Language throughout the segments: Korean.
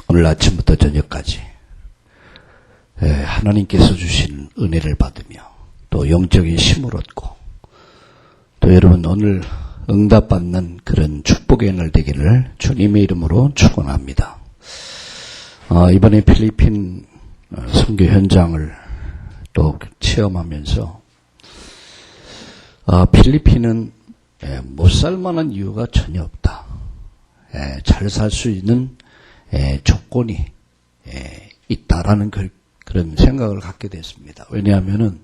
오늘 아침부터 저녁까지 하나님께서 주신 은혜를 받으며 또 영적인 힘을 얻고 또 여러분 오늘 응답받는 그런 축복의 날 되기를 주님의 이름으로 축원합니다. 이번에 필리핀 선교 현장을 또 체험하면서 필리핀은 못 살만한 이유가 전혀 없다. 잘 살 수 있는 조건이 있다라는 그런 생각을 갖게 됐습니다. 왜냐하면은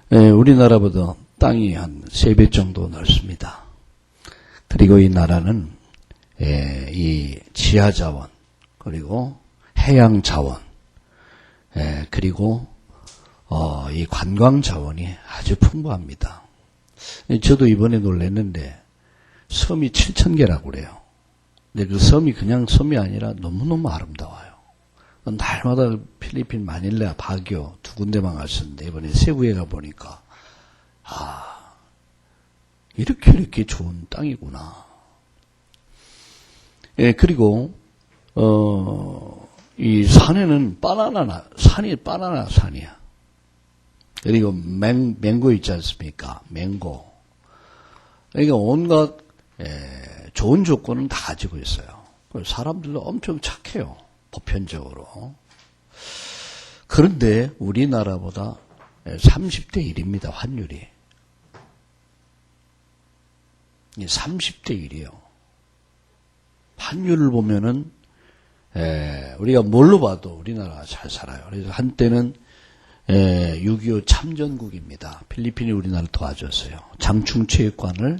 우리나라보다 땅이 한 3배 정도 넓습니다. 그리고 이 나라는 이 지하 자원 그리고 해양 자원 그리고 이 관광 자원이 아주 풍부합니다. 저도 이번에 놀랐는데 섬이 7,000개라고 그래요. 근데 그 섬이 그냥 섬이 아니라 너무너무 아름다워요. 날마다 필리핀 마닐라, 바교 두 군데만 갔었는데 이번에 세부에 가보니까 이렇게 좋은 땅이구나. 그리고 이 산에는 바나나 산이야. 그리고 맹고 있지 않습니까? 맹고. 그러니까 온갖 좋은 조건은 다 가지고 있어요. 사람들도 엄청 착해요. 보편적으로. 그런데 우리나라보다 30대 1입니다. 환율이. 30대 1이에요. 환율을 보면은 우리가 뭘로 봐도 우리나라가 잘 살아요. 그래서 한때는 6.25 참전국입니다. 필리핀이 우리나라를 도와줬어요. 장충체육관을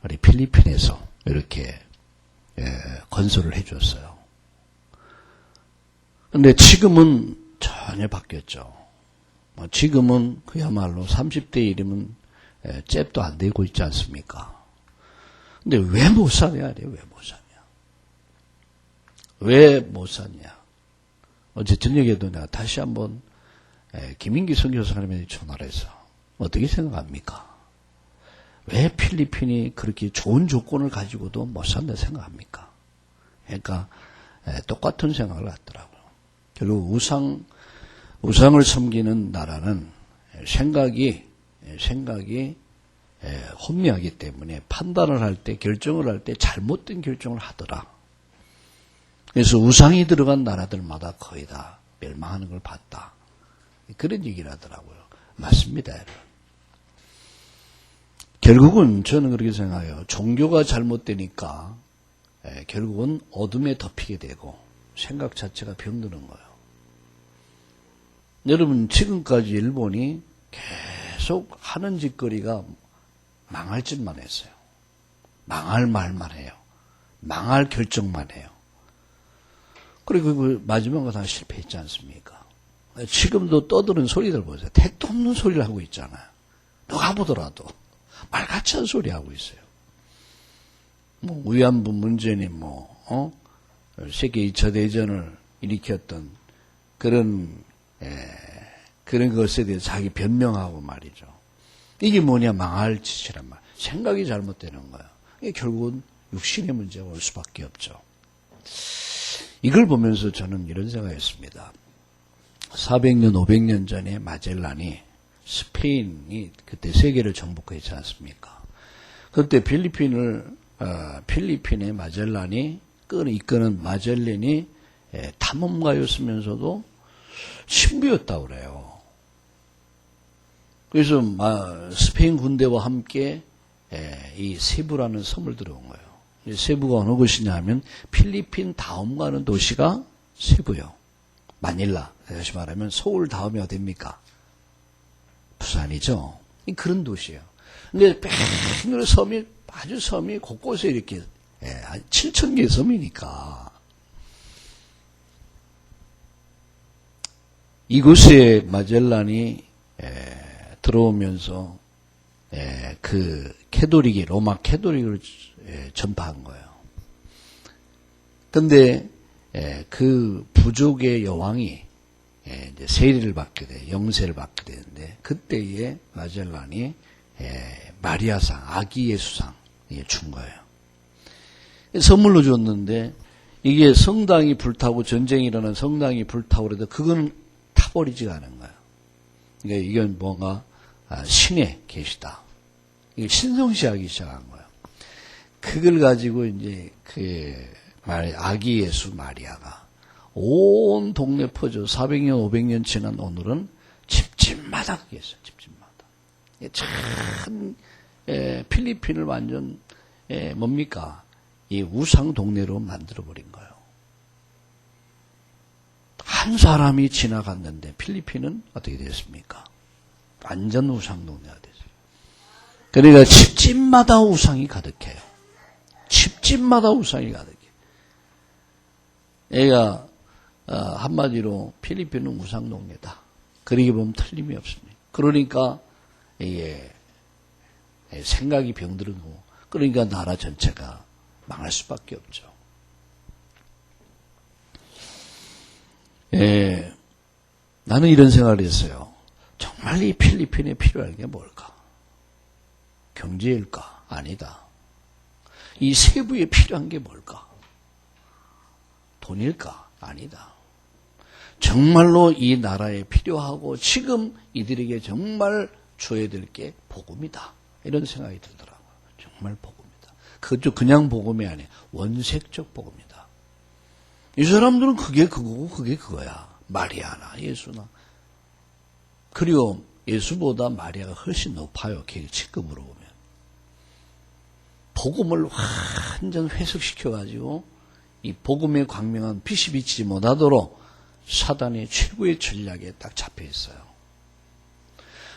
우리 필리핀에서 이렇게 건설을 해줬어요. 근데 지금은 전혀 바뀌었죠. 지금은 그야말로 30대 1이면 잽도 안 되고 있지 않습니까? 근데 왜 못 사냐? 왜 못 사냐? 왜 못 사냐? 어제 저녁에도 내가 다시 한번 김인기 선교사님에게 전화를 해서 어떻게 생각합니까? 왜 필리핀이 그렇게 좋은 조건을 가지고도 못 산다 생각합니까? 그러니까 똑같은 생각을 하더라고요. 결국 우상을 섬기는 나라는 생각이 혼미하기 때문에 판단을 할 때, 결정을 할 때 잘못된 결정을 하더라. 그래서 우상이 들어간 나라들마다 거의 다 멸망하는 걸 봤다. 그런 얘기를 하더라고요. 맞습니다, 여러분. 결국은 저는 그렇게 생각해요. 종교가 잘못되니까 결국은 어둠에 덮이게 되고 생각 자체가 병드는 거예요. 여러분 지금까지 일본이 계속 하는 짓거리가 망할 짓만 했어요. 망할 말만 해요. 망할 결정만 해요. 그리고 그 마지막에 다 실패했지 않습니까? 지금도 떠드는 소리들 보세요. 택도 없는 소리를 하고 있잖아요. 누가 보더라도 말같이 한 소리 하고 있어요. 위안부 문제니 세계 2차 대전을 일으켰던 그런 것에 대해서 자기 변명하고 말이죠. 이게 뭐냐? 망할 짓이란 말. 생각이 잘못되는 거예요. 이게 결국은 육신의 문제가 올 수밖에 없죠. 이걸 보면서 저는 이런 생각했습니다. 400년, 500년 전에 마젤란이 스페인이 그때 세계를 정복했지 않습니까? 그때 필리핀의 마젤란이 이끄는 마젤란이 탐험가였으면서도 신부였다고 그래요. 그래서 스페인 군대와 함께 이 세부라는 섬을 들어온 거예요. 세부가 어느 곳이냐 하면 필리핀 다음 가는 도시가 세부요. 마닐라. 다시 말하면 서울 다음이 어딥니까? 부산이죠. 그런 도시예요. 근데 뺑 섬이 아주 섬이 곳곳에 이렇게 7,000개의 섬이니까 이곳에 마젤란이 들어오면서 그 로마 캐도릭을 전파한 거예요. 근데 그 부족의 여왕이 이제 세리를 받게 돼, 영세를 받게 되는데 그때에 마젤란이 마리아상, 아기 예수상 준 거예요. 선물로 줬는데 이게 성당이 불타고 전쟁이 일어나는 성당이 불타고 그래도 그건 타버리지가 않은 거예요. 그러니까 이건 뭔가 신의 계시다. 이게 신성시하기 시작한 거예요. 그걸 가지고 이제 아기 예수 마리아가 온 동네 퍼져 400년, 500년 지난 오늘은 집집마다 그게 있어요. 집집마다. 참 필리핀을 완전 뭡니까? 이 우상 동네로 만들어버린 거예요. 한 사람이 지나갔는데 필리핀은 어떻게 됐습니까? 완전 우상 동네가 됐어요. 그러니까 집집마다 우상이 가득해요. 집집마다 우상이 가득해요. 얘가 한마디로 필리핀은 우상 동네다. 그러게 보면 틀림이 없습니다. 그러니까 이게 생각이 병들은 거고, 그러니까 나라 전체가 망할 수밖에 없죠. 나는 이런 생각을 했어요. 정말 이 필리핀에 필요한 게 뭘까? 경제일까? 아니다. 이 세부에 필요한 게 뭘까? 돈일까? 아니다. 정말로 이 나라에 필요하고 지금 이들에게 정말 줘야 될 게 복음이다. 이런 생각이 들더라고요. 정말 복음이다. 그것도 그냥 복음이 아니에요. 원색적 복음이다. 이 사람들은 그게 그거고 그게 그거야. 마리아나 예수나. 그리고 예수보다 마리아가 훨씬 높아요. 직급으로 보면. 복음을 완전 회석시켜가지고 이 복음의 광명한 빛이 비치지 못하도록 사단의 최고의 전략에 딱 잡혀 있어요.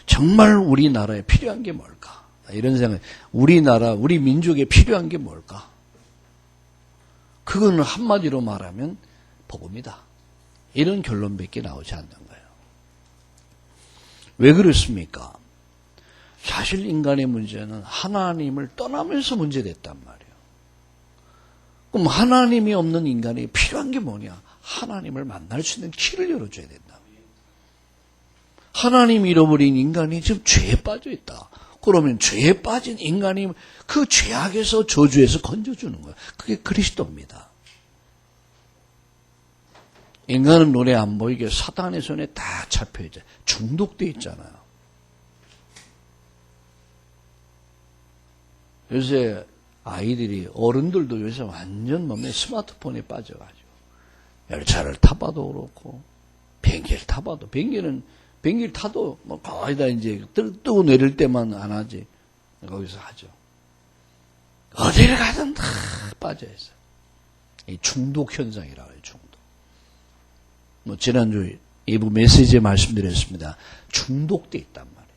정말 우리나라에 필요한 게 뭘까? 이런 생각. 우리나라, 우리 민족에 필요한 게 뭘까? 그거는 한마디로 말하면 복음이다. 이런 결론밖에 나오지 않는 거예요. 왜 그렇습니까? 사실 인간의 문제는 하나님을 떠나면서 문제됐단 말이에요. 그럼 하나님이 없는 인간이 필요한 게 뭐냐? 하나님을 만날 수 있는 길을 열어줘야 된다. 하나님 잃어버린 인간이 지금 죄에 빠져 있다. 그러면 죄에 빠진 인간이 그 죄악에서 저주에서 건져주는 거예요. 그게 그리스도입니다. 인간은 눈에 안 보이게 사단의 손에 다 잡혀있죠. 중독돼 있잖아요. 요새 아이들이, 어른들도 요새 완전 몸에 스마트폰에 빠져가지고 열차를 타봐도 그렇고 비행기를 타봐도, 비행기를 타도 뭐 거의 다 이제 뜨고 내릴 때만 안 하지 거기서 하죠. 어디를 가든 다 빠져있어요. 이 중독 현상이라고 해요. 중독. 뭐 지난주 일부 메시지에 말씀드렸습니다. 중독돼 있단 말이에요.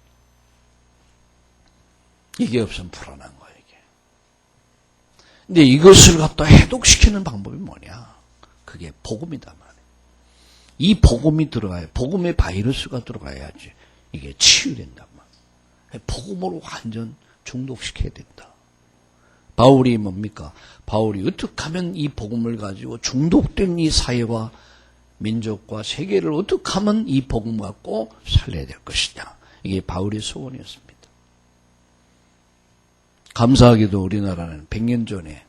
이게 없으면 불안한 거예요. 이게. 근데 이것을 갖다 해독시키는 방법이 뭐냐? 그게 복음이단 말이에요. 이 복음이 들어가야, 복음의 바이러스가 들어가야지 이게 치유된단 말이에요. 복음으로 완전 중독시켜야 된다. 바울이 뭡니까? 바울이 어떻게 하면 이 복음을 가지고 중독된 이 사회와 민족과 세계를 어떻게 하면 이 복음 갖고 살려야 될 것이냐. 이게 바울의 소원이었습니다. 감사하게도 우리나라는 100년 전에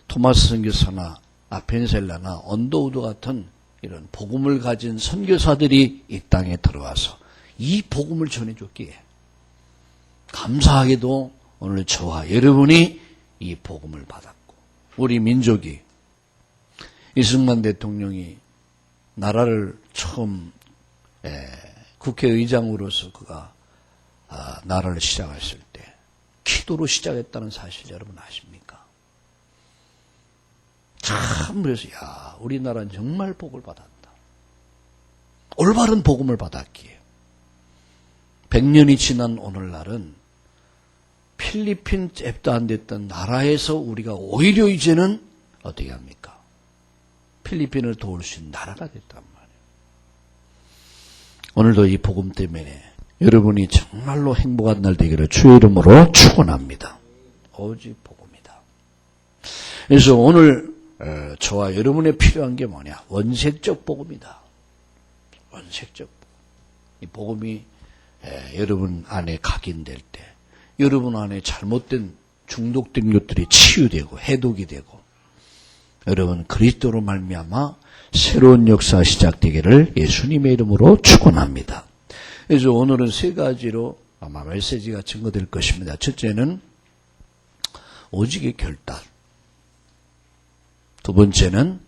토마스 선교사나 아펜셀라나 언더우드 같은 이런 복음을 가진 선교사들이 이 땅에 들어와서 이 복음을 전해줬기에 감사하게도 오늘 저와 여러분이 이 복음을 받았고, 우리 민족이, 이승만 대통령이 나라를 처음 국회의장으로서 그가 나라를 시작했을 때 기도로 시작했다는 사실 여러분 아십니까? 참 그래서 우리나라는 정말 복을 받았다. 올바른 복음을 받았기에 100년이 지난 오늘날은 필리핀 잽도 안 됐던 나라에서 우리가 오히려 이제는 어떻게 합니까? 필리핀을 도울 수 있는 나라가 됐단 말이에요. 오늘도 이 복음 때문에 여러분이 정말로 행복한 날 되기를 주의 이름으로 축원합니다. 오직 복음이다. 그래서 오늘 저와 여러분의 필요한 게 뭐냐? 원색적 복음이다. 원색적 복음. 이 복음이 여러분 안에 각인될 때, 여러분 안에 잘못된 중독된 것들이 치유되고 해독이 되고, 여러분 그리스도로 말미암아 새로운 역사가 시작되기를 예수님의 이름으로 축원합니다. 그래서 오늘은 세 가지로 아마 메시지가 증거될 것입니다. 첫째는 오직의 결단. 두 번째는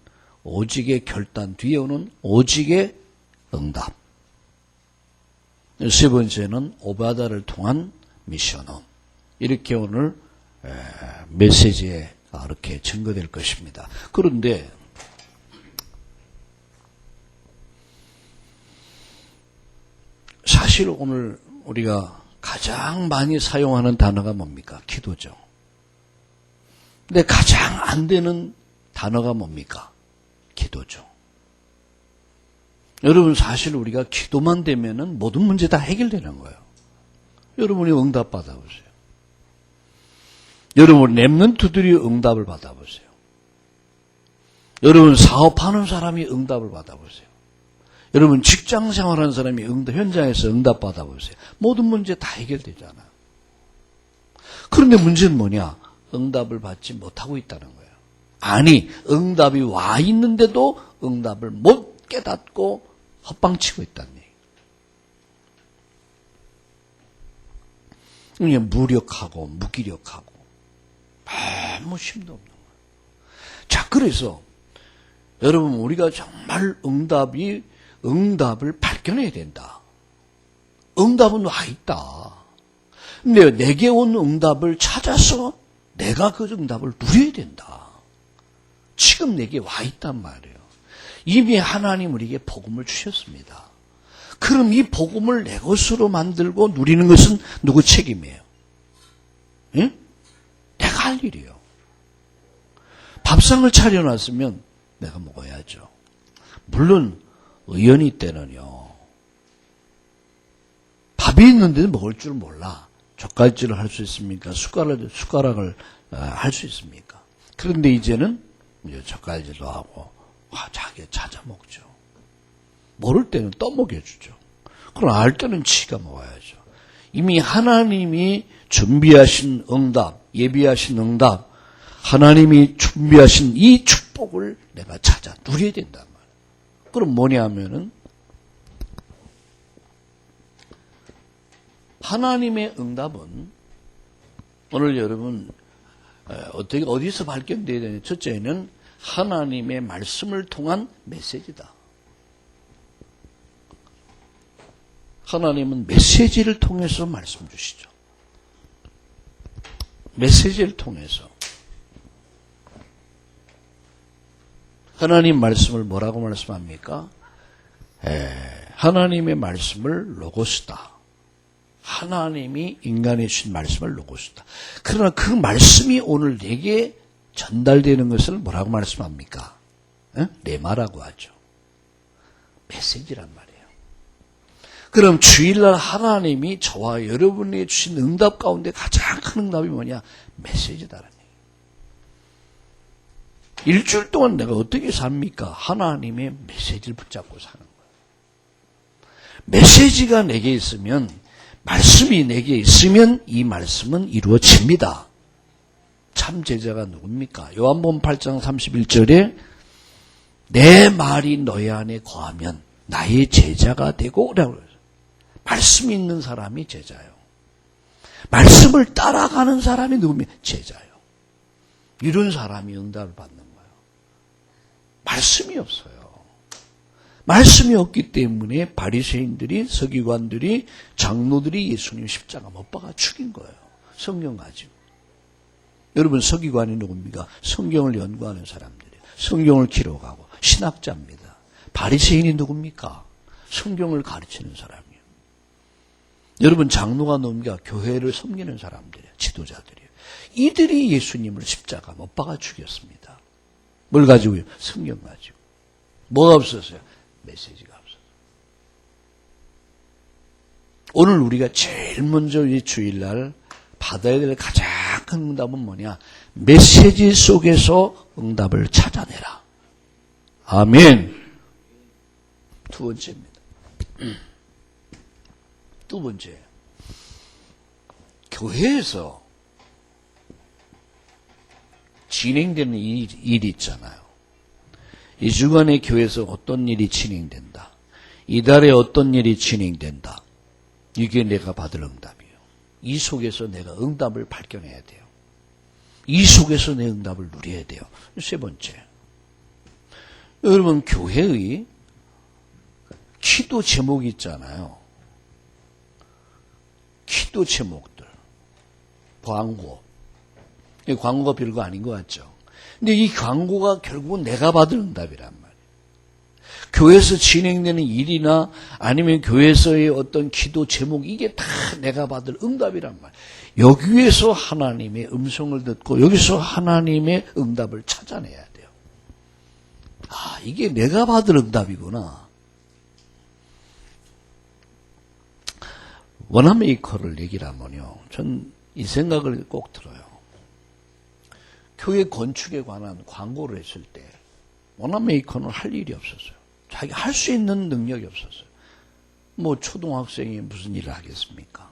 오직의 결단 뒤에 오는 오직의 응답. 세 번째는 오바다를 통한 미션홈. 이렇게 오늘 메시지에 이렇게 증거될 것입니다. 그런데 사실 오늘 우리가 가장 많이 사용하는 단어가 뭡니까? 기도죠. 근데 가장 안 되는 단어가 뭡니까? 기도죠. 여러분 사실 우리가 기도만 되면은 모든 문제 다 해결되는 거예요. 여러분이 응답 받아보세요. 여러분 랩런트들이 응답을 받아보세요. 여러분 사업하는 사람이 응답을 받아보세요. 여러분 직장 생활하는 사람이 현장에서 응답 받아보세요. 모든 문제 다 해결되잖아요. 그런데 문제는 뭐냐? 응답을 받지 못하고 있다는 거예요. 아니 응답이 와 있는데도 응답을 못 깨닫고 헛방치고 있다는 얘기예요. 그냥 무력하고 무기력하고 아무 힘도 없는 거예요. 자, 그래서 여러분 우리가 정말 응답을 발견해야 된다. 응답은 와 있다. 근데 내게 온 응답을 찾아서 내가 그 응답을 누려야 된다. 지금 내게 와 있단 말이에요. 이미 하나님 우리에게 복음을 주셨습니다. 그럼 이 복음을 내 것으로 만들고 누리는 것은 누구 책임이에요? 응? 내가 할 일이에요. 밥상을 차려놨으면 내가 먹어야죠. 물론 의연이 때는요. 밥이 있는데도 먹을 줄 몰라. 젓갈질을 할 수 있습니까? 숟가락을 할 수 있습니까? 그런데 이제는 젓갈질도 하고 자기가 찾아 먹죠. 모를 때는 떠먹여주죠. 그럼 알 때는 지가 먹어야죠. 이미 하나님이 준비하신 응답, 예비하신 응답, 하나님이 준비하신 이 축복을 내가 찾아 누려야 된단 말이에요. 그럼 뭐냐 하면은 하나님의 응답은 오늘 여러분 어디서 발견돼야 되냐? 첫째는 하나님의 말씀을 통한 메시지다. 하나님은 메시지를 통해서 말씀 주시죠. 메시지를 통해서. 하나님 말씀을 뭐라고 말씀합니까? 하나님의 말씀을 로고스다. 하나님이 인간에 주신 말씀을 로고스다. 그러나 그 말씀이 오늘 내게 전달되는 것을 뭐라고 말씀합니까? 레마라고 하죠. 메시지란 말이에요. 그럼 주일날 하나님이 저와 여러분에게 주신 응답 가운데 가장 큰 응답이 뭐냐? 메시지다라는 얘기예요. 일주일 동안 내가 어떻게 삽니까? 하나님의 메시지를 붙잡고 사는 거예요. 메시지가 내게 있으면, 말씀이 내게 있으면 이 말씀은 이루어집니다. 참 제자가 누굽니까? 요한복음 8장 31절에 내 말이 너희 안에 거하면 나의 제자가 되고 라고 그래요. 말씀이 있는 사람이 제자예요. 말씀을 따라가는 사람이 누굽니까? 제자예요. 이런 사람이 응답을 받는 거예요. 말씀이 없어요. 말씀이 없기 때문에 바리새인들이, 서기관들이, 장로들이 예수님 십자가 못 박아 죽인 거예요. 성경 가지고. 여러분 서기관이 누굽니까? 성경을 연구하는 사람들이에요. 성경을 기록하고 신학자입니다. 바리새인이 누굽니까? 성경을 가르치는 사람이에요. 여러분 장로가 누굽니까? 교회를 섬기는 사람들이에요. 지도자들이에요. 이들이 예수님을 십자가 못 박아 죽였습니다. 뭘 가지고요? 성경 가지고. 뭐가 없었어요? 메시지가 없었어요. 오늘 우리가 제일 먼저 이 주일날 받아야 될 가장 큰 응답은 뭐냐? 메시지 속에서 응답을 찾아내라. 아멘. 두 번째입니다. 두 번째. 교회에서 진행되는 일이 있잖아요. 이 주간에 교회에서 어떤 일이 진행된다. 이달에 어떤 일이 진행된다. 이게 내가 받을 응답이에요. 이 속에서 내가 응답을 발견해야 돼요. 이 속에서 내 응답을 누려야 돼요. 세 번째. 여러분, 교회의 기도 제목이 있잖아요. 기도 제목들. 광고. 이 광고가 별거 아닌 것 같죠? 근데 이 광고가 결국은 내가 받을 응답이란 말이에요. 교회에서 진행되는 일이나 아니면 교회에서의 어떤 기도 제목, 이게 다 내가 받을 응답이란 말이에요. 여기에서 하나님의 음성을 듣고 여기서 하나님의 응답을 찾아내야 돼요. 아, 이게 내가 받을 응답이구나. 원어메이커를 얘기를 하면요, 전 이 생각을 꼭 들어요. 교회 건축에 관한 광고를 했을 때 원어메이커는 할 일이 없었어요. 자기 할 수 있는 능력이 없었어요. 뭐 초등학생이 무슨 일을 하겠습니까?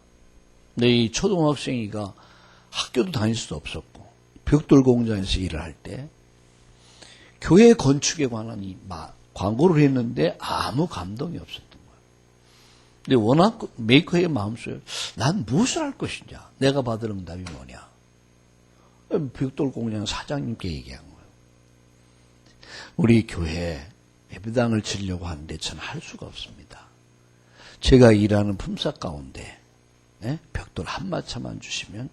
근데 이 초등학생이가 학교도 다닐 수도 없었고 벽돌 공장에서 일을 할 때 교회 건축에 관한 이 광고를 했는데 아무 감동이 없었던 거예요. 근데 워낙 메이커의 마음속에 난 무엇을 할 것이냐? 내가 받을 응답이 뭐냐? 벽돌 공장 사장님께 얘기한 거예요. 우리 교회 예배당을 지으려고 하는데 저는 할 수가 없습니다. 제가 일하는 품삯 가운데 벽돌 한 마차만 주시면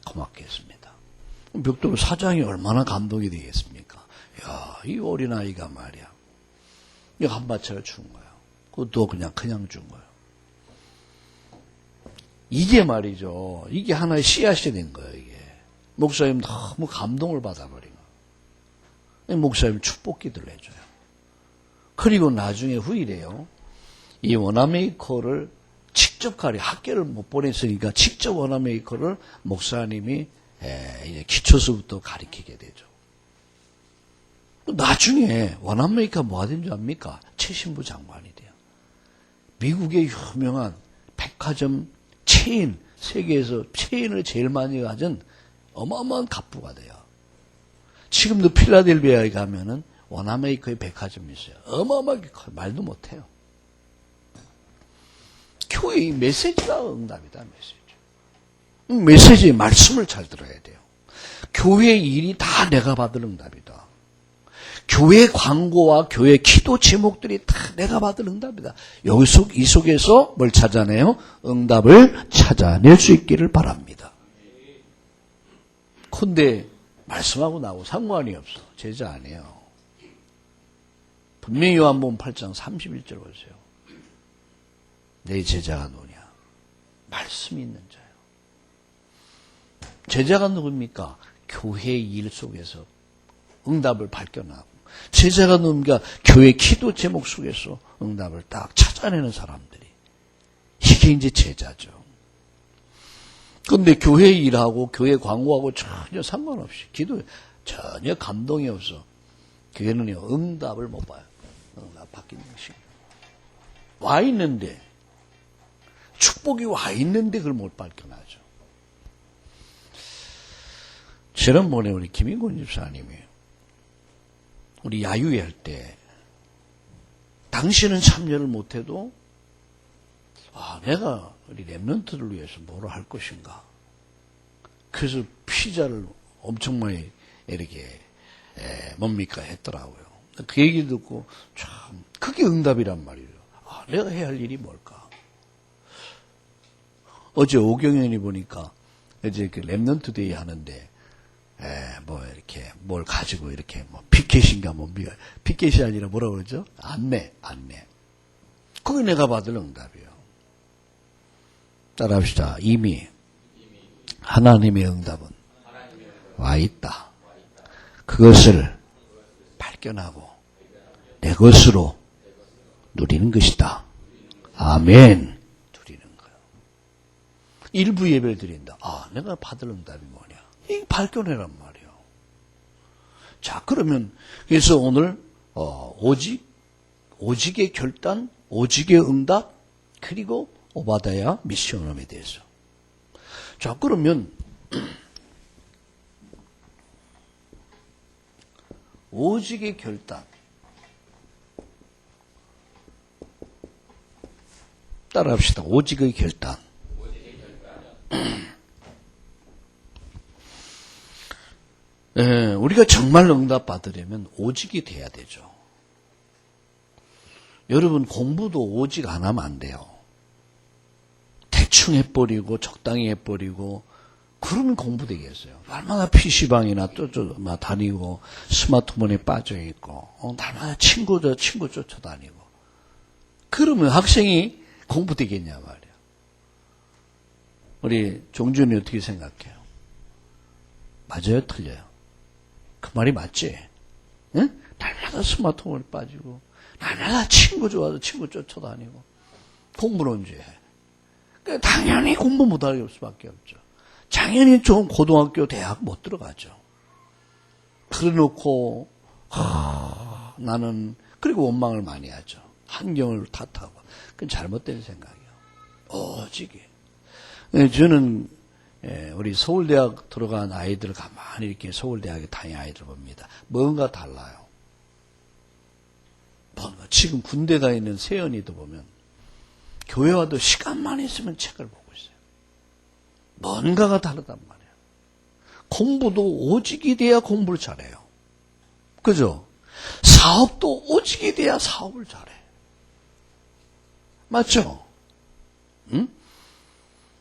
고맙겠습니다. 벽돌 사장이 얼마나 감동이 되겠습니까? 야, 이 어린아이가 말이야. 이 한 마차를 준 거예요. 그것도 그냥 준 거예요. 이게 말이죠. 이게 하나의 씨앗이 된 거예요, 이게. 목사님 너무 감동을 받아버린 거예요. 목사님 축복 기도를 해줘요. 그리고 나중에 후일에요. 이 원어메이커를 직접 학교를 못 보냈으니까 직접 원어메이커를 목사님이 이제 기초서부터 가르치게 되죠. 나중에 원어메이커가 뭐가 된 줄 압니까? 최신부 장관이 돼요. 미국의 유명한 백화점 체인, 세계에서 체인을 제일 많이 가진 어마어마한 갑부가 돼요. 지금도 필라델피아에 가면은 원어메이커의 백화점이 있어요. 어마어마하게 커요. 말도 못해요. 교회의 메시지가 응답이다, 메시지. 메시지의 말씀을 잘 들어야 돼요. 교회의 일이 다 내가 받을 응답이다. 교회 광고와 교회 기도 제목들이 다 내가 받을 응답이다. 이 속에서 뭘 찾아내요? 응답을 찾아낼 수 있기를 바랍니다. 근데 말씀하고 나하고 상관이 없어. 제자 아니에요. 분명히 요한복음 8장 31절 보세요. 내 제자가 누구냐? 말씀이 있는 자예요. 제자가 누굽니까? 교회의 일 속에서 응답을 발견하고, 제자가 누굽니까? 교회 기도 제목 속에서 응답을 딱 찾아내는 사람들이. 이게 이제 제자죠. 그런데 교회 일하고 교회 광고하고 전혀 상관없이 기도에 전혀 감동이 없어. 교회는요, 응답을 못 봐요. 응답 바뀌는 것이. 와 있는데, 축복이 와 있는데 그걸 못 발견하죠. 지난번에 우리 김인곤 집사님이 우리 야유회 할 때 당신은 참여를 못해도 내가 우리 랩런트를 위해서 뭐를 할 것인가. 그래서 피자를 엄청 많이 이렇게 뭡니까 했더라고요. 그 얘기 듣고 참 그게 응답이란 말이에요. 내가 해야 할 일이 뭘까. 어제 오경연이 보니까 이제 그 랩런트 데이 하는데 뭐 이렇게 뭘 가지고 이렇게 뭐 피켓인가 뭡니까. 피켓이 아니라 뭐라 그러죠? 안내. 그게 내가 받을 응답이에요. 따라합시다. 이미 하나님의 응답은 와 있다. 그것을 발견하고 내 것으로 누리는 것이다. 아멘. 누리는 거예요. 일부 예배를 드린다. 내가 받을 응답이 뭐냐. 이 발견해란 말이에요. 자, 그러면 그래서 오늘 오직의 결단, 오직의 응답, 그리고 오바다야 미션홈에 대해서. 자, 그러면 오직의 결단, 따라합시다. 오직의 결단. 우리가 정말 응답 받으려면 오직이 돼야 되죠. 여러분 공부도 오직 안 하면 안 돼요. 대충 해버리고 적당히 해버리고 그러면 공부 되겠어요. 날마다 PC방이나 막 다니고 스마트폰에 빠져있고 날마다 친구 쫓아다니고 그러면 학생이 공부 되겠냐 말이야. 우리 종준이 어떻게 생각해요? 맞아요? 틀려요? 그 말이 맞지? 응? 날마다 스마트폰에 빠지고 날마다 친구 좋아서 친구 쫓아다니고 공부는 언제 해? 그러니까 당연히 공부 못할 수밖에 없죠. 당연히 좋은 고등학교, 대학 못 들어가죠. 그래놓고 나는 그리고 원망을 많이 하죠. 환경을 탓하고 그건 잘못된 생각이에요. 오직이. 저는 우리 서울대학 들어간 아이들을 가만히 이렇게 서울대학에 다닌 아이들 봅니다. 뭔가 달라요. 뭔가 지금 군대 다니는 세연이도 보면 교회 와도 시간만 있으면 책을 보고 있어요. 뭔가가 다르단 말이에요. 공부도 오직이 돼야 공부를 잘해요. 그죠? 사업도 오직이 돼야 사업을 잘해. 맞죠? 응?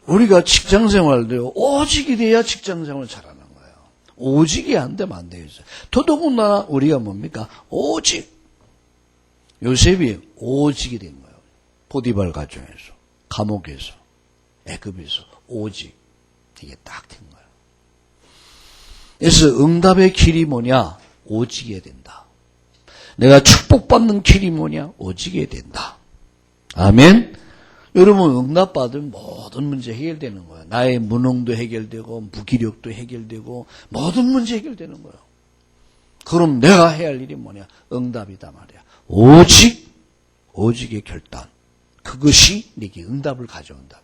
우리가 직장생활도 오직이 돼야 직장생활을 잘하는 거예요. 오직이 안 되면 안 되겠어요. 더더군다나 우리가 뭡니까? 오직. 요셉이 오직이 된 거예요. 보디발 가정에서, 감옥에서, 애굽에서 오직. 이게 딱 된 거예요. 그래서 응답의 길이 뭐냐? 오직해야 된다. 내가 축복받는 길이 뭐냐? 오직해야 된다. 아멘? 여러분 응답받으면 모든 문제 해결되는 거예요. 나의 무능도 해결되고 무기력도 해결되고 모든 문제 해결되는 거예요. 그럼 내가 해야 할 일이 뭐냐? 응답이다 말이야. 오직의 결단. 그것이 내게 응답을 가져온다.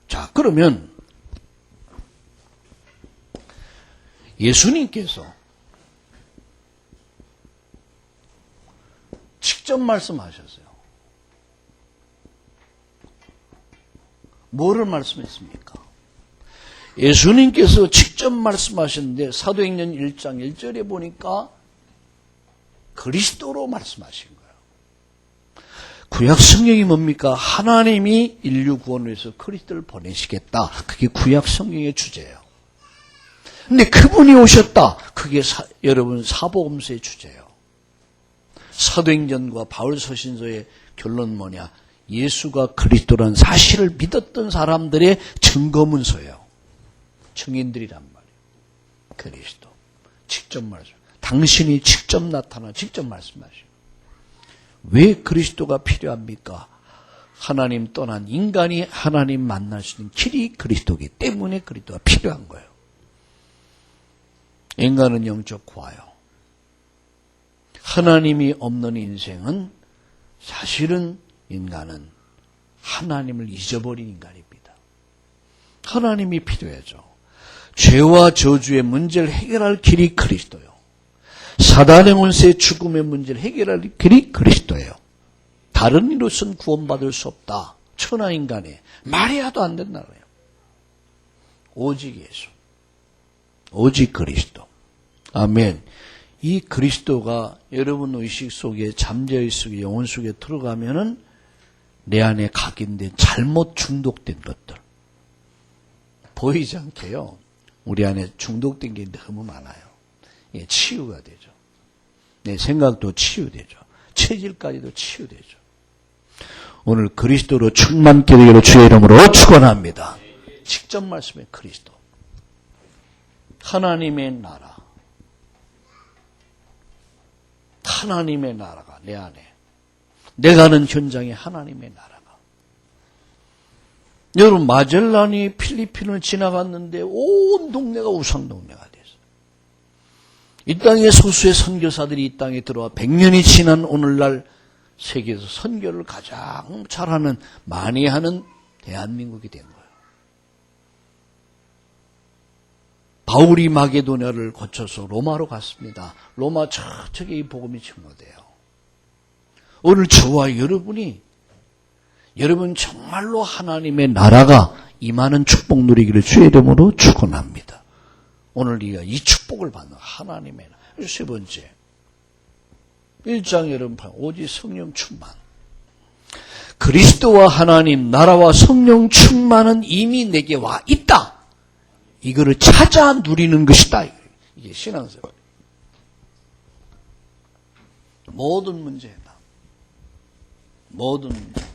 자, 그러면 예수님께서 직접 말씀하셨어요. 뭐를 말씀했습니까? 예수님께서 직접 말씀하셨는데 사도행전 1장 1절에 보니까 그리스도로 말씀하신 거예요. 구약 성경이 뭡니까? 하나님이 인류 구원을 위해서 그리스도를 보내시겠다. 그게 구약 성경의 주제예요. 근데 그분이 오셨다. 그게 여러분 사복음서의 주제예요. 사도행전과 바울 서신서의 결론은 뭐냐? 예수가 그리스도라는 사실을 믿었던 사람들의 증거문서예요. 증인들이란 말이에요. 그리스도. 직접 말씀. 당신이 직접 나타나 직접 말씀하시고. 왜 그리스도가 필요합니까? 하나님 떠난 인간이 하나님 만날 수 있는 길이 그리스도이기 때문에 그리스도가 필요한 거예요. 인간은 영적 고아요. 하나님이 없는 인생은 사실은 인간은 하나님을 잊어버린 인간입니다. 하나님이 필요하죠. 죄와 저주의 문제를 해결할 길이 그리스도예요. 사단의 원수의 죽음의 문제를 해결할 길이 그리스도예요. 다른 이로서는 구원받을 수 없다. 천하인간에 말이라도 안 된다는 거예요. 오직 예수. 오직 그리스도. 아멘. 이 그리스도가 여러분 의식 속에 잠재의 속에 영혼 속에 들어가면은 내 안에 각인된 잘못 중독된 것들 보이지 않게요. 우리 안에 중독된 게 너무 많아요. 예, 치유가 되죠. 내 생각도 치유되죠. 체질까지도 치유되죠. 오늘 그리스도로 충만케 되기를 주의 이름으로 축원합니다. 직접 말씀해 그리스도. 하나님의 나라. 하나님의 나라가 내 안에. 내가 하는 현장에 하나님의 나라가. 여러분 마젤란이 필리핀을 지나갔는데 온 동네가 우상 동네가 됐어요. 이 땅에 소수의 선교사들이 이 땅에 들어와 100년이 지난 오늘날 세계에서 선교를 가장 잘하는 많이 하는 대한민국이 된 거예요. 바울이 마게도냐를 거쳐서 로마로 갔습니다. 로마 저쪽에 이 복음이 증거돼요. 오늘 저와 여러분이 여러분 정말로 하나님의 나라가 임하는 축복 누리기를 주의 이름으로 축원합니다. 오늘 우리가 이 축복을 받는 하나님의 나라. 세 번째, 1장 여러분 오직 성령 충만. 그리스도와 하나님 나라와 성령 충만은 이미 내게 와 있다. 이거를 찾아 누리는 것이다. 이게 신앙생활. 모든 문제다. 모든 문제.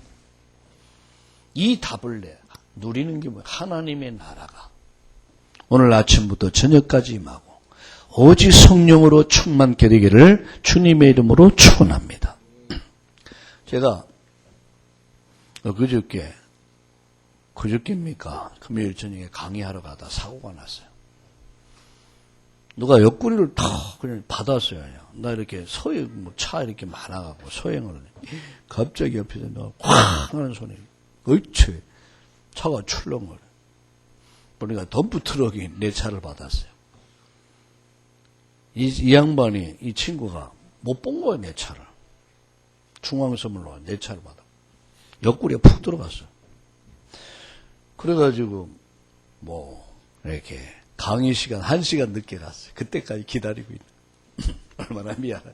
이 답을 누리는 게 뭐야? 하나님의 나라가 오늘 아침부터 저녁까지 임하고 오직 성령으로 충만케 되기를 주님의 이름으로 축원합니다. 제가 그저께입니까? 금요일 저녁에 강의하러 가다 사고가 났어요. 누가 옆구리를 탁 그냥 받았어요. 그냥. 나 이렇게 차 이렇게 많아가고 소행을 갑자기 옆에서 누가 콱 하는 소리. 어이치 차가 출렁거려. 보니까 덤프 트럭이 내 차를 받았어요. 이 양반이, 이 친구가 못 본 거야, 내 차를. 중앙선물로 내 차를 받아. 옆구리에 푹 들어갔어. 그래가지고, 이렇게, 강의 시간, 1시간 늦게 갔어요. 그때까지 기다리고 있는. 얼마나 미안해.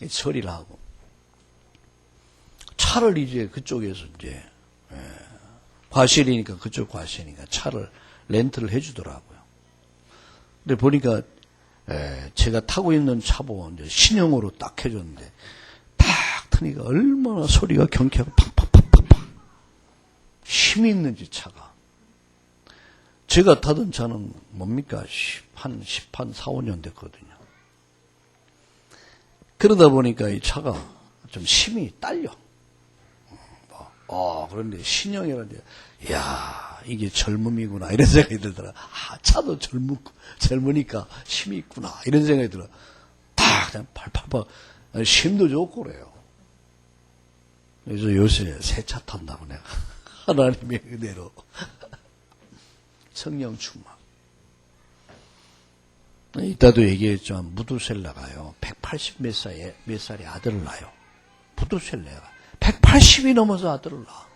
처리를 하고. 차를 이제 그쪽에서 이제, 과실이니까, 그쪽 과실이니까 차를 렌트를 해주더라고요. 근데 보니까, 제가 타고 있는 차 보고 이제 신형으로 딱 해줬는데, 딱 트니까 얼마나 소리가 경쾌하고 팍팍팍팍팍. 힘이 있는지 차가. 제가 타던 차는 뭡니까? 한 4, 5년 됐거든요. 그러다 보니까 이 차가 좀 힘이 딸려. 그런데 신형이라는데, 이야, 이게 젊음이구나. 이런 생각이 들더라. 차도 젊으니까 힘이 있구나. 이런 생각이 들어. 딱, 그냥 팔팔팔. 힘도 좋고 그래요. 그래서 요새 새 차 탄다고 내가. 하나님의 은혜로. 성령 충만. 이따도 얘기했지만, 무두셀라가요. 180 몇 살에 아들을 낳아요. 무두셀라가. 180이 넘어서 아들을 낳아.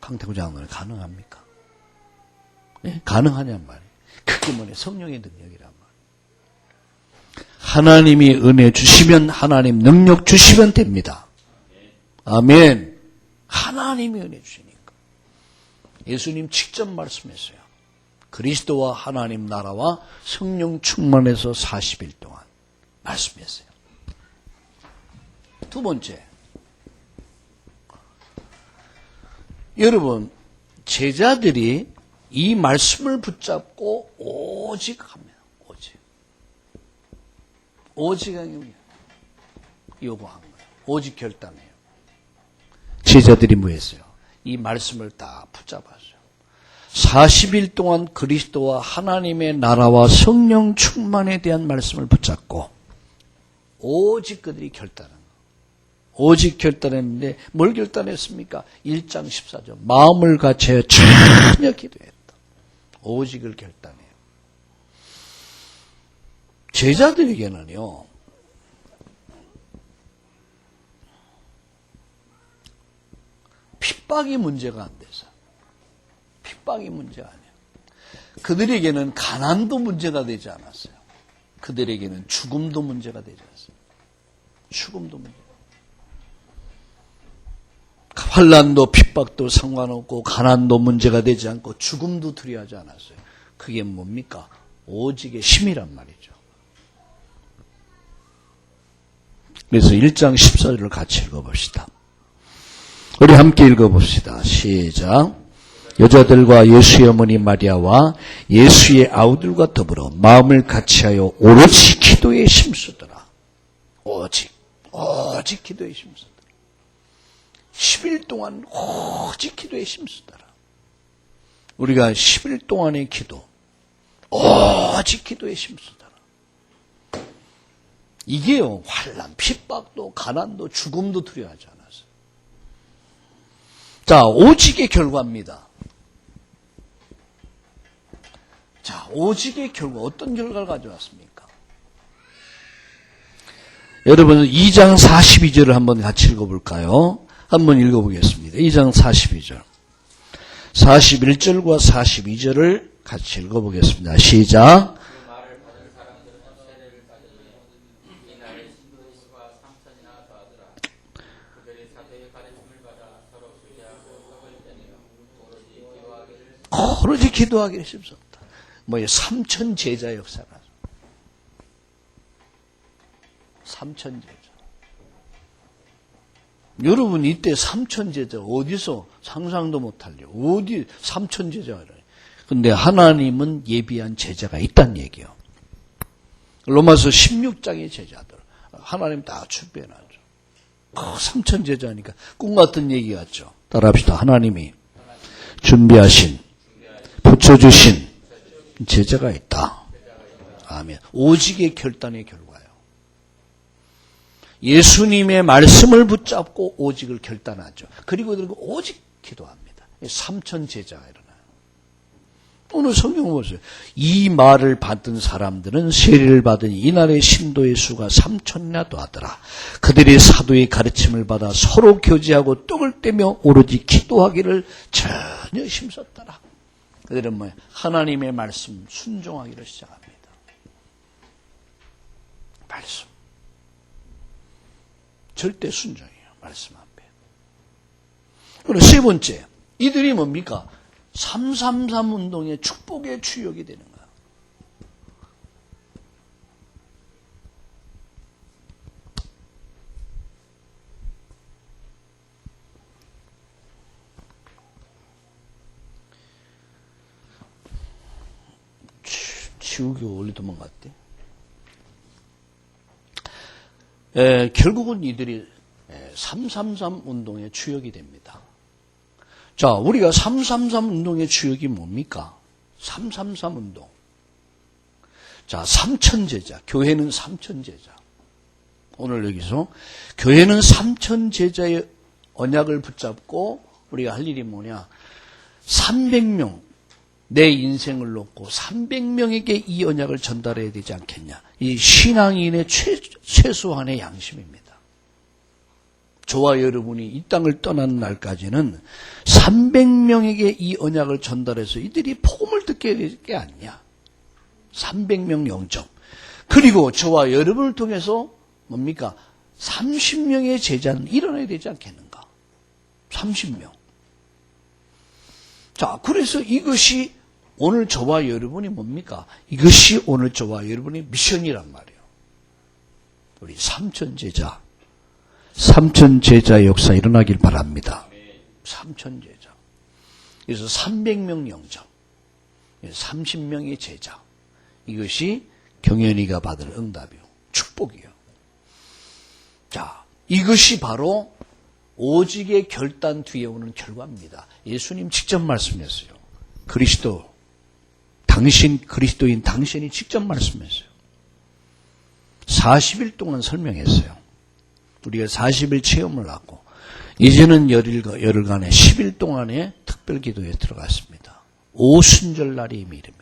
강태구 장로는 가능합니까? 네? 가능하냔 말이에요. 그게 뭐냐? 성령의 능력이란 말이에요. 하나님이 은혜 주시면, 하나님 능력 주시면 됩니다. 아멘. 하나님이 은혜 주시니까. 예수님 직접 말씀했어요. 그리스도와 하나님 나라와 성령 충만해서 40일 동안 말씀했어요. 두 번째. 여러분, 제자들이 이 말씀을 붙잡고 오직 합니다. 오직 요구한 거예요. 오직 결단해요. 제자들이 뭐 했어요? 이 말씀을 다 붙잡았어요. 40일 동안 그리스도와 하나님의 나라와 성령 충만에 대한 말씀을 붙잡고 오직 그들이 결단한 거예요. 오직 결단했는데 뭘 결단했습니까? 1장 14절 마음을 갖춰 전혀 기도했다. 오직을 결단해요. 제자들에게는요. 핍박이 문제가 안 돼서 핍박이 문제가 아니에요. 그들에게는 가난도 문제가 되지 않았어요. 그들에게는 죽음도 문제가 되지 않았어요. 죽음도 문제. 환난도 핍박도 상관없고 가난도 문제가 되지 않고 죽음도 두려워하지 않았어요. 그게 뭡니까? 오직의 힘이란 말이죠. 그래서 1장 14절을 같이 읽어봅시다. 우리 함께 읽어봅시다. 시작. 여자들과 예수의 어머니 마리아와 예수의 아우들과 더불어 마음을 같이하여 오로지 기도에 힘쓰더라. 오직 기도에 힘쓰더라. 10일 동안 오직 기도에 힘쓰더라. 우리가 10일 동안의 기도, 오직 기도에 힘쓰더라. 이게요, 환난, 핍박도, 가난도, 죽음도 두려워하지 않았어요. 자, 오직의 결과입니다. 자, 오직의 결과, 어떤 결과를 가져왔습니까? 여러분, 2장 42절을 한번 같이 읽어볼까요? 한번 읽어보겠습니다. 2장 42절. 41절과 42절을 같이 읽어보겠습니다. 시작. 오로지 기도하기를 힘썼다. 뭐예요? 삼천 제자 역사가. 삼천 제자. 여러분 이때 삼천 제자 어디서 상상도 못할 일. 어디 삼천 제자가. 근데 하나님은 예비한 제자가 있다는 얘기예요. 로마서 16장의 제자들. 하나님 다 준비해놨죠. 삼천 제자니까 꿈 같은 얘기 같죠. 따라합시다. 하나님이 준비하신 붙여주신 제자가 있다. 아멘. 오직의 결단의 결과예요. 예수님의 말씀을 붙잡고 오직을 결단하죠. 그리고 오직 기도합니다. 삼천 제자가 일어나요. 오늘 성경 보세요. 이 말을 받은 사람들은 세례를 받은 이날의 신도의 수가 3천이나 더하더라. 그들이 사도의 가르침을 받아 서로 교제하고 떡을 떼며 오로지 기도하기를 전혀 힘썼더라. 그들은 뭐예요? 하나님의 말씀 순종하기를 시작합니다. 말씀. 절대 순종이에요. 말씀 앞에. 그리고 세 번째. 이들이 뭡니까? 333 운동의 축복의 주역이 되는 거야. 지우개 원래 도망갔대. 결국은 이들이 333 운동의 주역이 됩니다. 자, 우리가 333 운동의 주역이 뭡니까? 333 운동. 자, 삼천제자. 교회는 삼천제자. 오늘 여기서 교회는 삼천제자의 언약을 붙잡고 우리가 할 일이 뭐냐? 300명. 내 인생을 놓고 300명에게 이 언약을 전달해야 되지 않겠냐. 이 신앙인의 최소한의 양심입니다. 저와 여러분이 이 땅을 떠나는 날까지는 300명에게 이 언약을 전달해서 이들이 복음을 듣게 될 게 아니냐. 300명 영접. 그리고 저와 여러분을 통해서 뭡니까? 30명의 제자는 일어나야 되지 않겠는가. 30명. 자, 그래서 이것이 오늘 저와 여러분이 뭡니까? 이것이 오늘 저와 여러분의 미션이란 말이에요. 우리 삼천제자. 삼천제자 역사 일어나길 바랍니다. 삼천제자. 그래서 300명 영접. 30명의 제자. 이것이 경연이가 받을 응답이요. 축복이요. 자, 이것이 바로 오직의 결단 뒤에 오는 결과입니다. 예수님 직접 말씀했어요. 그리스도, 당신 그리스도인 당신이 직접 말씀했어요. 40일 동안 설명했어요. 우리가 40일 체험을 하고 이제는 열흘간의 10일 동안의 특별 기도에 들어갔습니다. 오순절날이 이름에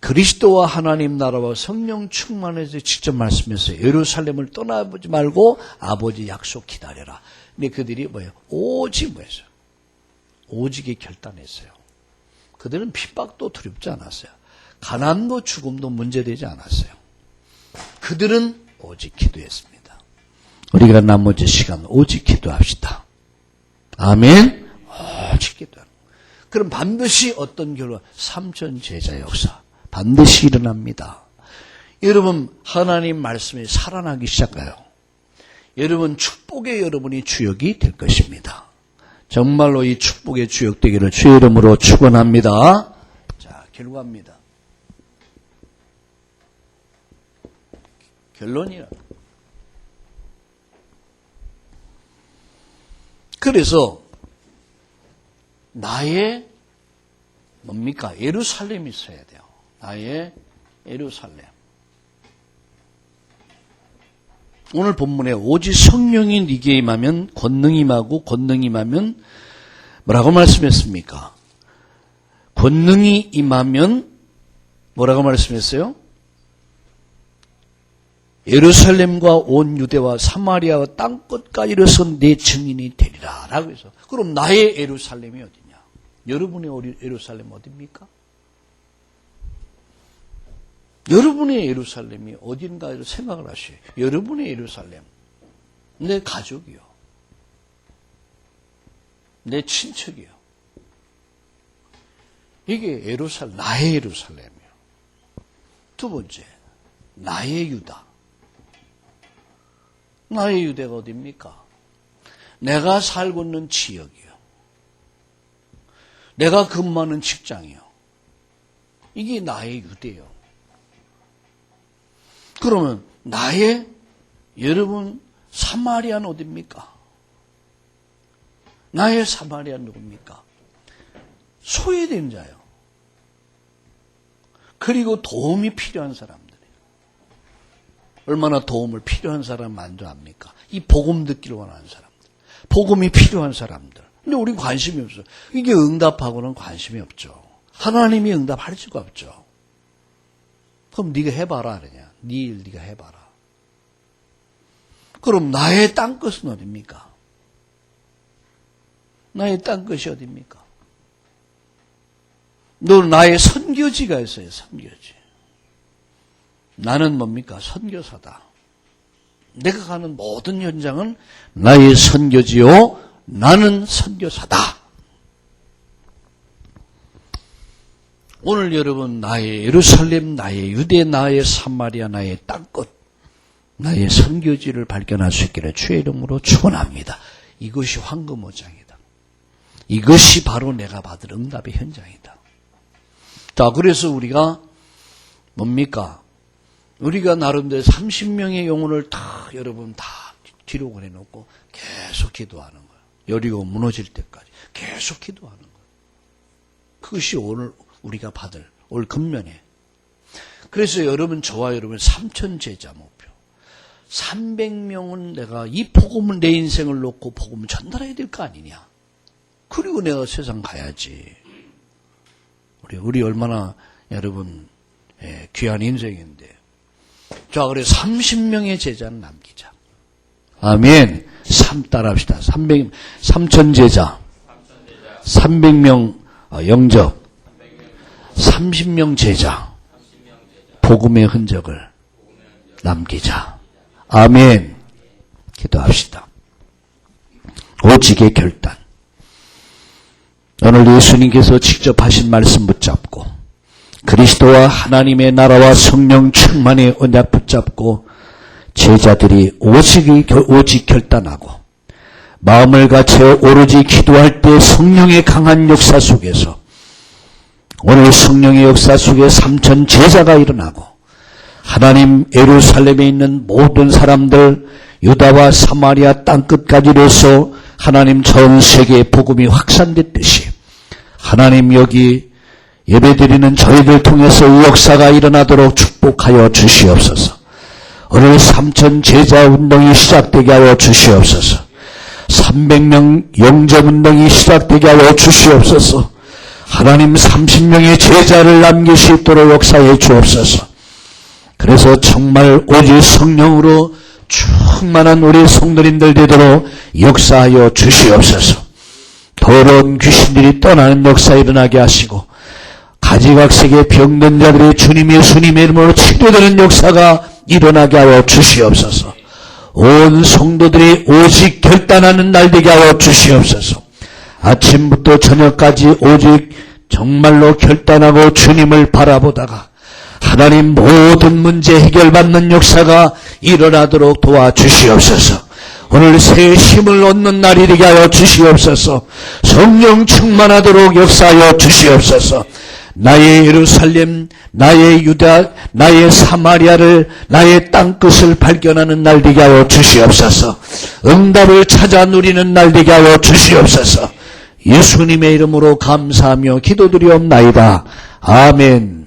그리스도와 하나님 나라와 성령 충만해서 직접 말씀했어요. 예루살렘을 떠나보지 말고 아버지 약속 기다려라. 근데 그들이 뭐예요? 오직 뭐였어요? 오직에 결단했어요. 그들은 핍박도 두렵지 않았어요. 가난도 죽음도 문제되지 않았어요. 그들은 오직 기도했습니다. 우리가 나머지 시간 오직 기도합시다. 아멘. 오직 기도하는. 그럼 반드시 어떤 결과? 삼천제자 역사 반드시 일어납니다. 여러분 하나님 말씀이 살아나기 시작해요. 여러분 축복의 여러분이 주역이 될 것입니다. 정말로 이 축복의 주역 되기를 주의 이름으로 축원합니다. 자, 결과입니다. 결론이라. 그래서 나의 뭡니까? 예루살렘이 있어야 돼요. 나의 예루살렘. 오늘 본문에 오직 성령이 네게 임하면 권능이 임하고 권능이 임하면 뭐라고 말씀했습니까? 권능이 임하면 뭐라고 말씀했어요? 예루살렘과 온 유대와 사마리아와 땅끝까지 이르러서 내 증인이 되리라 라고 해서, 그럼 나의 예루살렘이 어디냐? 여러분의 예루살렘 어디입니까? 여러분의 예루살렘이 어딘가 생각을 하셔요. 여러분의 예루살렘, 내 가족이요, 내 친척이요, 이게 예루살렘, 나의 예루살렘이요. 두 번째, 나의 유다. 나의 유대가 어디입니까? 내가 살고 있는 지역이요, 내가 근무하는 직장이요, 이게 나의 유대요. 그러면 나의, 여러분, 사마리아는 어디입니까? 나의 사마리아는 누굽니까? 소외된 자요. 그리고 도움이 필요한 사람들이에요. 얼마나 도움을 필요한 사람 만도 압니까? 이 복음 듣기를 원하는 사람들. 복음이 필요한 사람들. 근데 우리 관심이 없어요. 이게 응답하고는 관심이 없죠. 하나님이 응답할 수가 없죠. 그럼 네가 해봐라 그러냐. 네 일 네가 해봐라. 그럼 나의 땅끝은 어디입니까? 나의 땅끝이 어디입니까? 너 나의 선교지가 있어요. 선교지. 나는 뭡니까? 선교사다. 내가 가는 모든 현장은 나의 선교지요, 나는 선교사다. 오늘 여러분, 나의 예루살렘, 나의 유대, 나의 사마리아, 나의 땅끝, 나의 선교지를 발견할 수 있기를 주의 이름으로 축원합니다. 이것이 황금오장이다. 이것이 바로 내가 받을 응답의 현장이다. 자, 그래서 우리가 뭡니까? 우리가 나름대로 30명의 영혼을 다 여러분 다 뒤로 보내놓고 계속 기도하는 거예요. 여리고 무너질 때까지 계속 기도하는 거예요. 그것이 오늘 우리가 받을 올 금년에. 그래서 여러분, 저와 여러분 3,000 제자 목표. 300명은 내가 이 복음을, 내 인생을 놓고 복음을 전달해야 될 거 아니냐. 그리고 내가 세상 가야지. 우리 얼마나 여러분 귀한 인생인데. 자, 그래 30명의 제자는 남기자. 아멘. 3 따라합시다. 3,000 제자, 300명 영접, 30명 제자, 복음의 흔적을 남기자. 아멘. 기도합시다. 오직의 결단. 오늘 예수님께서 직접 하신 말씀 붙잡고 그리스도와 하나님의 나라와 성령 충만의 언약 붙잡고 제자들이 오직 결단하고 마음을 갖춰 오로지 기도할 때 성령의 강한 역사 속에서 오늘 성령의 역사 속에 3,000 제자가 일어나고 하나님 예루살렘에 있는 모든 사람들 유다와 사마리아 땅끝까지 이르러서 하나님 전 세계에 복음이 확산됐듯이 하나님 여기 예배드리는 저희들 통해서 이 역사가 일어나도록 축복하여 주시옵소서. 오늘 3,000 제자 운동이 시작되게 하여 주시옵소서. 300명 영접 운동이 시작되게 하여 주시옵소서. 하나님 30명의 제자를 남길 수 있도록 역사해 주옵소서. 그래서 정말 오직 성령으로 충만한 우리 성도님들 되도록 역사하여 주시옵소서. 더러운 귀신들이 떠나는 역사 일어나게 하시고 가지각색의 병든 자들이 주님 예수님의 이름으로 치료되는 역사가 일어나게 하여 주시옵소서. 온 성도들이 오직 결단하는 날 되게 하여 주시옵소서. 아침부터 저녁까지 오직 정말로 결단하고 주님을 바라보다가 하나님 모든 문제 해결받는 역사가 일어나도록 도와주시옵소서. 오늘 새 힘을 얻는 날이 되게 하여 주시옵소서. 성령 충만하도록 역사하여 주시옵소서. 나의 예루살렘, 나의 유다, 나의 사마리아를, 나의 땅끝을 발견하는 날 되게 하여 주시옵소서. 응답을 찾아 누리는 날 되게 하여 주시옵소서. 예수님의 이름으로 감사하며 기도드리옵나이다. 아멘.